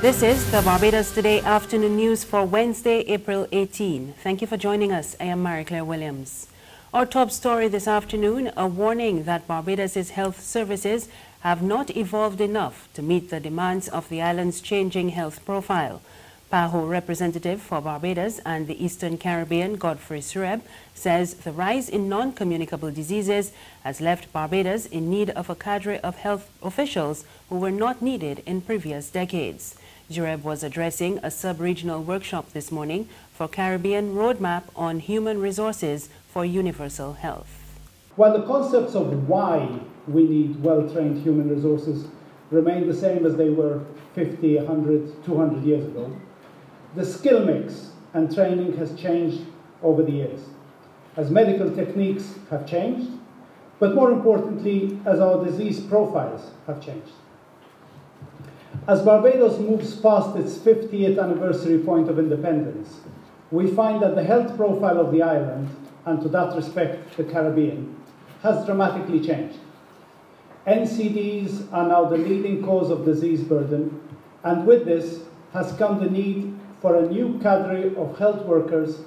This is the Barbados Today afternoon news for Wednesday, April 18. Thank you for joining us. I am Mary Claire Williams. Our top story this afternoon, a warning that Barbados' health services have not evolved enough to meet the demands of the island's changing health profile. PAHO representative for Barbados and the Eastern Caribbean, Godfrey Sureb, says the rise in non-communicable diseases has left Barbados in need of a cadre of health officials who were not needed in previous decades. Sureb was addressing a sub-regional workshop this morning for Caribbean Roadmap on Human Resources for Universal Health. While the concepts of why we need well-trained human resources remain the same as they were 50, 100, 200 years ago, the skill mix and training has changed over the years, as medical techniques have changed, but more importantly, as our disease profiles have changed. As Barbados moves past its 50th anniversary point of independence, we find that the health profile of the island, and to that respect the Caribbean, has dramatically changed. NCDs are now the leading cause of disease burden, and with this has come the need for a new cadre of health workers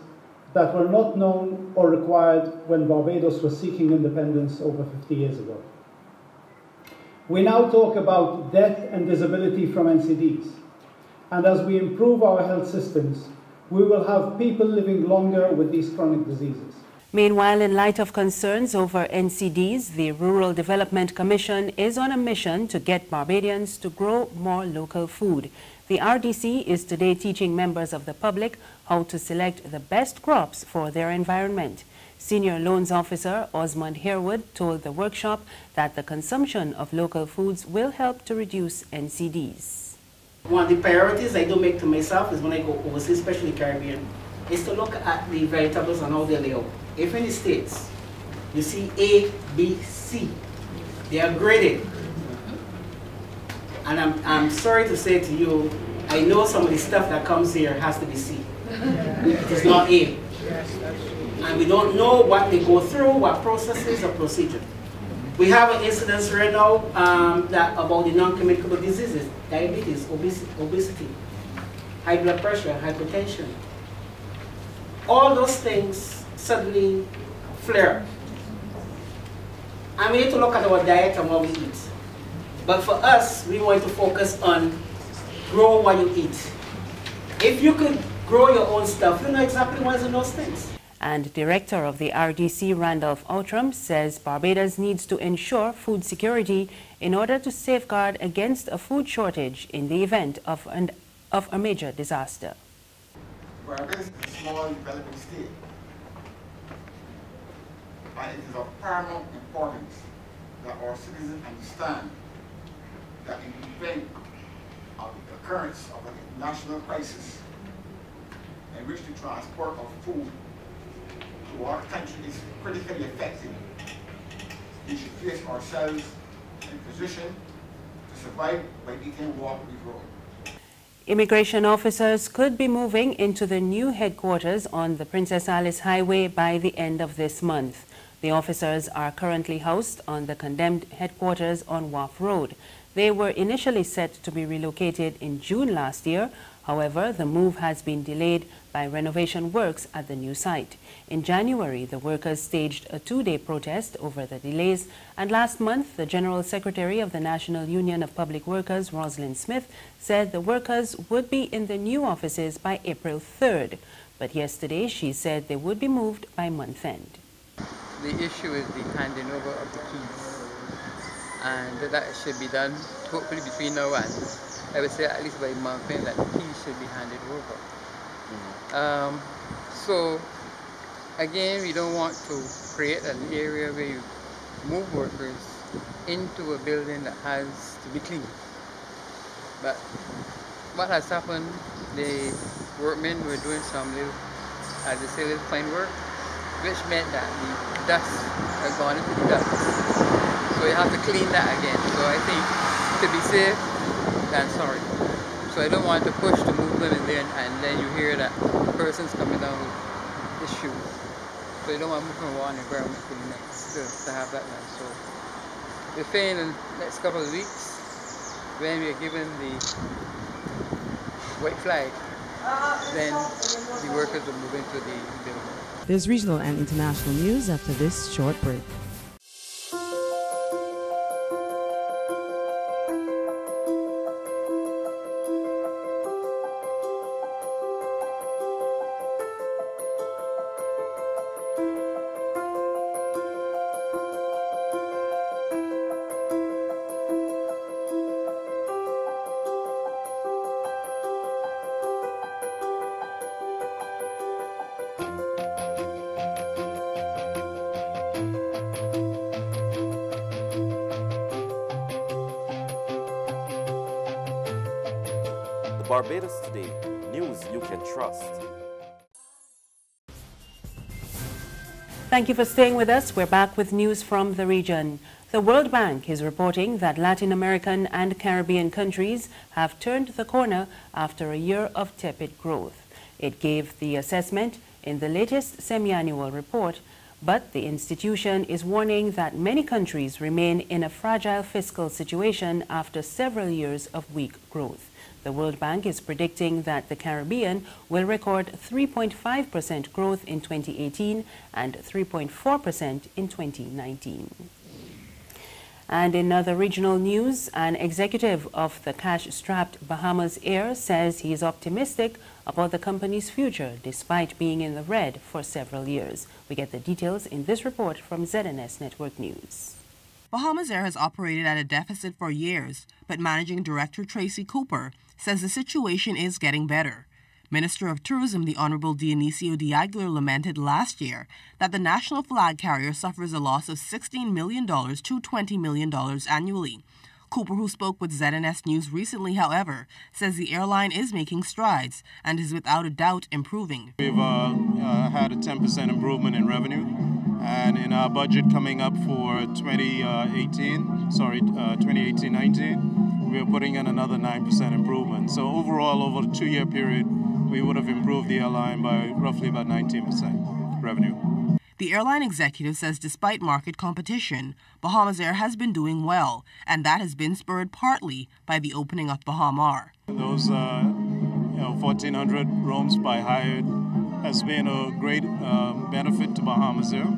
that were not known or required when Barbados was seeking independence over 50 years ago. We now talk about death and disability from NCDs, and as we improve our health systems, we will have people living longer with these chronic diseases. Meanwhile, in light of concerns over NCDs, the Rural Development Commission is on a mission to get Barbadians to grow more local food. The RDC is today teaching members of the public how to select the best crops for their environment. Senior Loans Officer Osmond Harewood told the workshop that the consumption of local foods will help to reduce NCDs. One of the priorities I do make to myself is when I go overseas, especially Caribbean, is to look at the vegetables and how they lay out. If in the States you see A, B, C, they are graded. And I'm sorry to say to you, I know some of the stuff that comes here has to be C. It is not A. And we don't know what they go through, what processes or procedure. We have an incidence right now about the non-communicable diseases, diabetes, obesity, high blood pressure, hypertension. All those things suddenly flare. And we need to look at our diet and what we eat. But for us, we want to focus on grow what you eat. If you could grow your own stuff, you know exactly what's in those things. And Director of the RDC, Randolph Outram, says Barbados needs to ensure food security in order to safeguard against a food shortage in the event of a major disaster. Barbados is a small developing state, and it is of paramount importance that our citizens understand that in the event of the occurrence of a national crisis in which the transport of food to our country is critically affected, we should place ourselves in a position to survive by eating what we grow. Immigration officers could be moving into the new headquarters on the Princess Alice Highway by the end of this month. The officers are currently housed on the condemned headquarters on Wharf Road. They were initially set to be relocated in June last year. However, the move has been delayed by renovation works at the new site. In January, the workers staged a two-day protest over the delays, and last month, the General Secretary of the National Union of Public Workers, Rosalind Smith, said the workers would be in the new offices by April 3rd. But yesterday, she said they would be moved by month end. The issue is the handing over of the keys, and that should be done hopefully between now and, I would say, at least by month end, that the keys should be handed over. So again, we don't want to create an area where you move workers into a building that has to be clean. But what has happened, the workmen were doing some little, as they say, little fine work, which meant that the dust has gone into the dust. So you have to clean that again. So I think to be safe than sorry. So I don't want to push to move them in there and then you hear that the person's coming down with issues. So you don't want to move from one environment to the next to have that done. So we're saying in the next couple of weeks, when we are given the white flag, then the workers will move into the building. There's regional and international news after this short break. Barbados Today, news you can trust. Thank you for staying with us. We're back with news from the region. The World Bank is reporting that Latin American and Caribbean countries have turned the corner after a year of tepid growth. It gave the assessment in the latest semi-annual report, but the institution is warning that many countries remain in a fragile fiscal situation after several years of weak growth. The World Bank is predicting that the Caribbean will record 3.5% growth in 2018 and 3.4% in 2019. And in other regional news, an executive of the cash-strapped Bahamas Air says he is optimistic about the company's future despite being in the red for several years. We get the details in this report from ZNS Network News. Bahamas Air has operated at a deficit for years, but Managing Director Tracy Cooper says the situation is getting better. Minister of Tourism, the Honorable Dionisio de Aguilar, lamented last year that the national flag carrier suffers a loss of $16 million to $20 million annually. Cooper, who spoke with ZNS News recently, however, says the airline is making strides and is without a doubt improving. We've had a 10% improvement in revenue, and in our budget coming up for 2018-19, we are putting in another 9% improvement. So overall, over a 2-year period, we would have improved the airline by roughly about 19% revenue. The airline executive says despite market competition, Bahamas Air has been doing well, and that has been spurred partly by the opening of Bahamar. Those 1,400 rooms by hired has been a great benefit to Bahamas Air.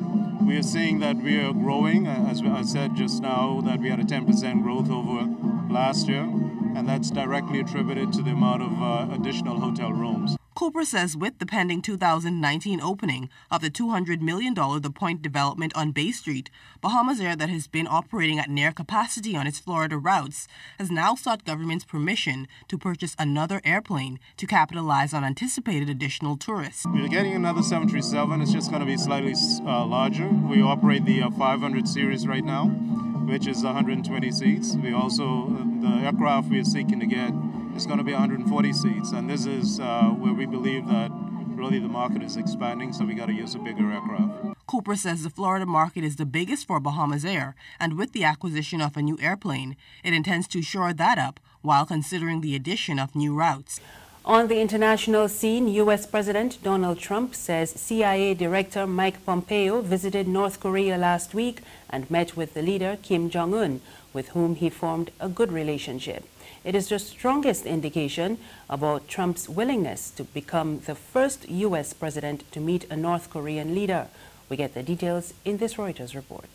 We are seeing that we are growing, as I said just now, that we had a 10% growth over last year, and that's directly attributed to the amount of additional hotel rooms. Cooper says with the pending 2019 opening of the $200 million The Point development on Bay Street, Bahamas Air, that has been operating at near capacity on its Florida routes, has now sought government's permission to purchase another airplane to capitalize on anticipated additional tourists. We're getting another 737. It's just going to be slightly larger. We operate the 500 series right now, which is 120 seats. We also, the aircraft we are seeking to get is going to be 140 seats, and this is where we believe that really the market is expanding, so we got to use a bigger aircraft. Cooper says the Florida market is the biggest for Bahamas Air, and with the acquisition of a new airplane, it intends to shore that up while considering the addition of new routes. On the international scene, U.S. President Donald Trump says CIA Director Mike Pompeo visited North Korea last week and met with the leader Kim Jong-un, with whom he formed a good relationship. It is the strongest indication about Trump's willingness to become the first U.S. president to meet a North Korean leader. We get the details in this Reuters report.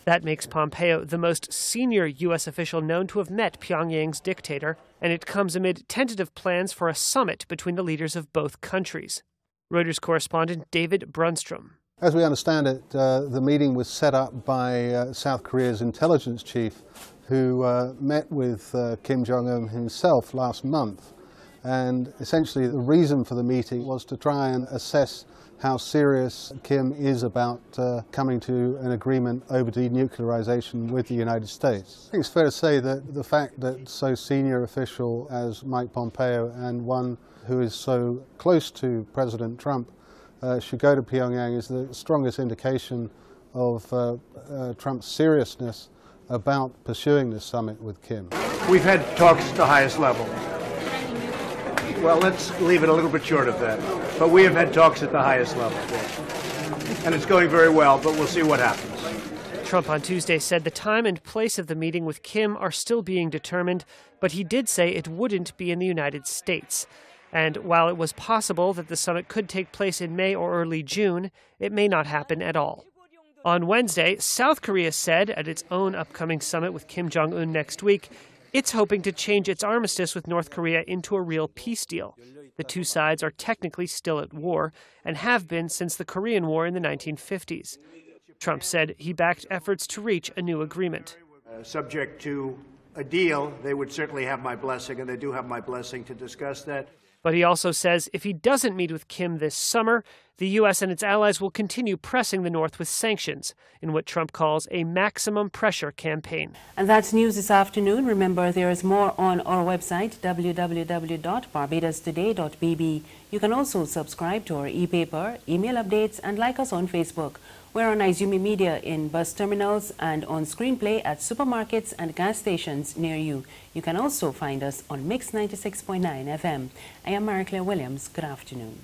That makes Pompeo the most senior U.S. official known to have met Pyongyang's dictator, and it comes amid tentative plans for a summit between the leaders of both countries. Reuters correspondent David Brunstrom. As we understand it, the meeting was set up by South Korea's intelligence chief, who met with Kim Jong-un himself last month. And essentially the reason for the meeting was to try and assess how serious Kim is about coming to an agreement over denuclearization with the United States. I think it's fair to say that the fact that so senior official as Mike Pompeo and one who is so close to President Trump should go to Pyongyang is the strongest indication of Trump's seriousness about pursuing this summit with Kim. We've had talks at the highest level. Well, let's leave it a little bit short of that. But we have had talks at the highest level. And it's going very well, but we'll see what happens. Trump on Tuesday said the time and place of the meeting with Kim are still being determined, but he did say it wouldn't be in the United States. And while it was possible that the summit could take place in May or early June, it may not happen at all. On Wednesday, South Korea said at its own upcoming summit with Kim Jong-un next week, it's hoping to change its armistice with North Korea into a real peace deal. The two sides are technically still at war and have been since the Korean War in the 1950s. Trump said he backed efforts to reach a new agreement. Subject to a deal, they would certainly have my blessing, and they do have my blessing to discuss that. But he also says if he doesn't meet with Kim this summer, the U.S. and its allies will continue pressing the North with sanctions in what Trump calls a maximum pressure campaign. And that's news this afternoon. Remember, there is more on our website, www.barbadostoday.bb. You can also subscribe to our e-paper, email updates, and like us on Facebook. We're on Izumi Media in bus terminals and on Screenplay at supermarkets and gas stations near you. You can also find us on Mix 96.9 FM. I am Marie Claire Williams. Good afternoon.